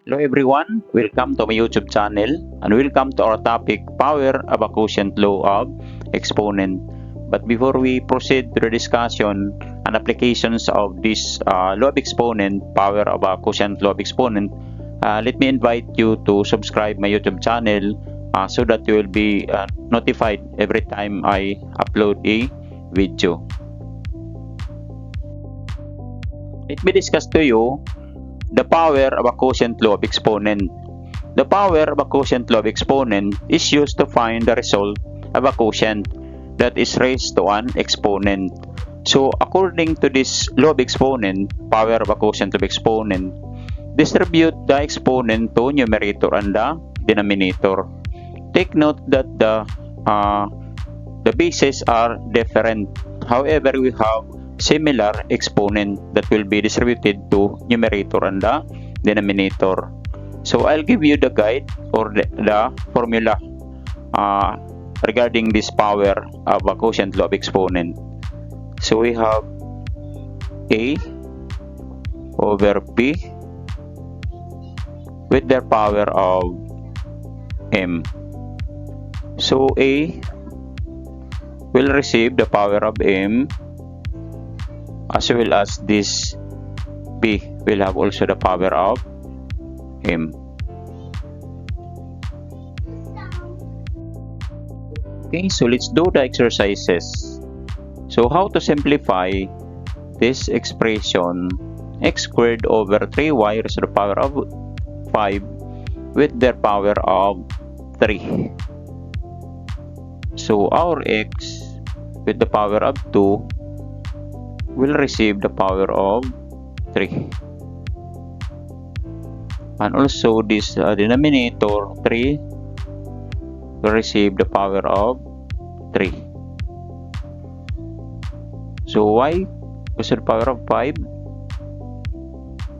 Hello everyone, welcome to my YouTube channel and welcome to our topic Power of a Quotient Law of Exponent. But before we proceed to the discussion and applications of this law of exponent, Power of a Quotient Law of Exponent, let me invite you to subscribe my YouTube channel so that you will be notified every time I upload a video. Let me discuss to you the power of a quotient law of exponent. The power of a quotient law of exponent is used to find the result of a quotient that is raised to an exponent. So according to this law of exponent, power of a quotient of exponent, distribute the exponent to numerator and the denominator. Take note that the bases are different. However, we have similar exponent that will be distributed to numerator and the denominator. So I'll give you the guide or the formula regarding this power of a quotient law of exponent. So we have A over B with their power of M. So A will receive the power of M, as well as this B will have also the power of M. Okay, so let's do the exercises. So how to simplify this expression x squared over 3y raised to the power of 5 with their power of 3. So our x with the power of 2 will receive the power of 3, and also this denominator 3 will receive the power of 3. So y with the power of 5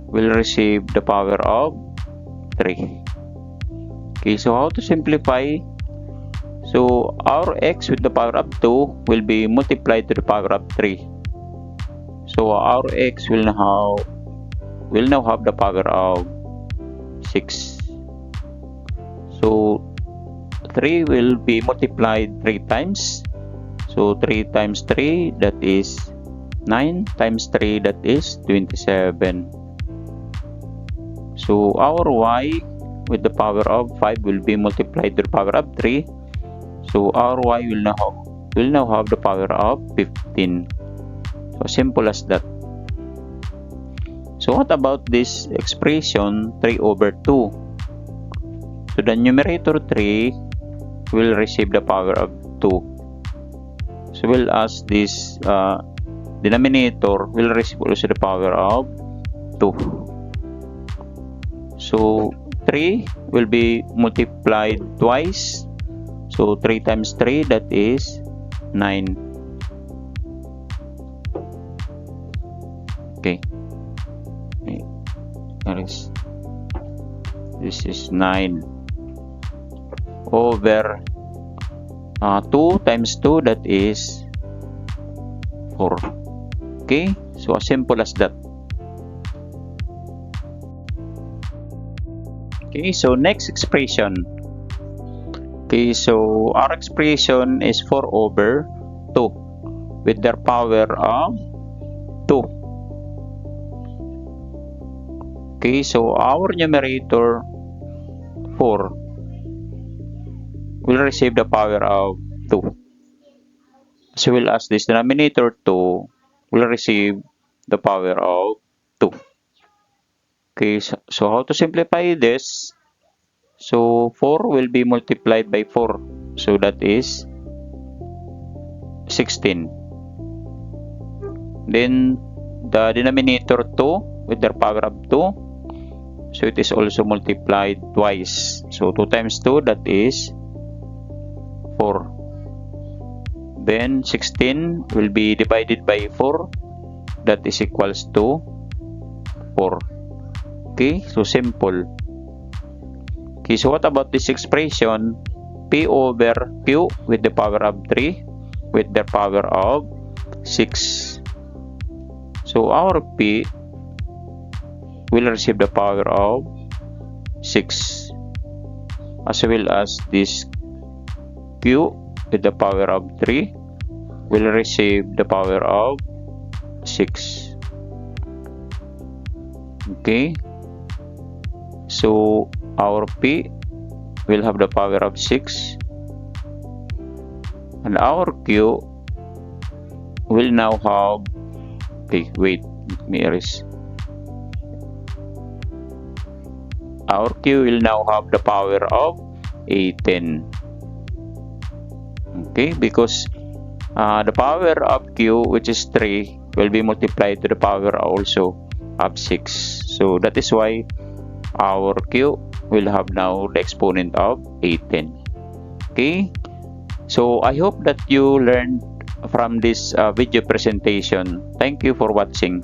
will receive the power of 3. Okay, so how to simplify? So our x with the power of 2 will be multiplied to the power of 3. So our x will now have the power of 6. So 3 will be multiplied 3 times. So 3 times 3, that is 9, times 3, that is 27. So our y with the power of 5 will be multiplied to the power of 3. So our y will now have the power of 15. So simple as that. So what about this expression 3 over 2? So the numerator 3 will receive the power of 2. So well as this denominator will receive also the power of 2. So 3 will be multiplied twice. So 3 times 3, that is 9. Okay. This is 9 over 2 times 2, that is 4. Okay, so as simple as that. Okay, so next expression. Okay, so our expression is 4 over 2 with their power of 2. Okay, so our numerator 4 will receive the power of 2, as well as this denominator 2 will receive the power of 2. Okay, so how to simplify this? So 4 will be multiplied by 4, so that is 16. Then the denominator 2 with their power of 2, so it is also multiplied twice. So 2 times 2, that is 4. Then 16 will be divided by 4, that is equals to 4. Okay, so simple. Okay, so what about this expression P over Q with the power of 3 with the power of 6? So our P will receive the power of 6, as well as this q with the power of 3 will receive the power of 6. Okay, so our p will have the power of 6, and our q will now have, okay, wait, let me erase. Our q will now have the power of A10. Okay, because the power of q, which is 3, will be multiplied to the power also of 6. So that is why our q will have now the exponent of A10. Okay, so I hope that you learned from this video presentation. Thank you for watching.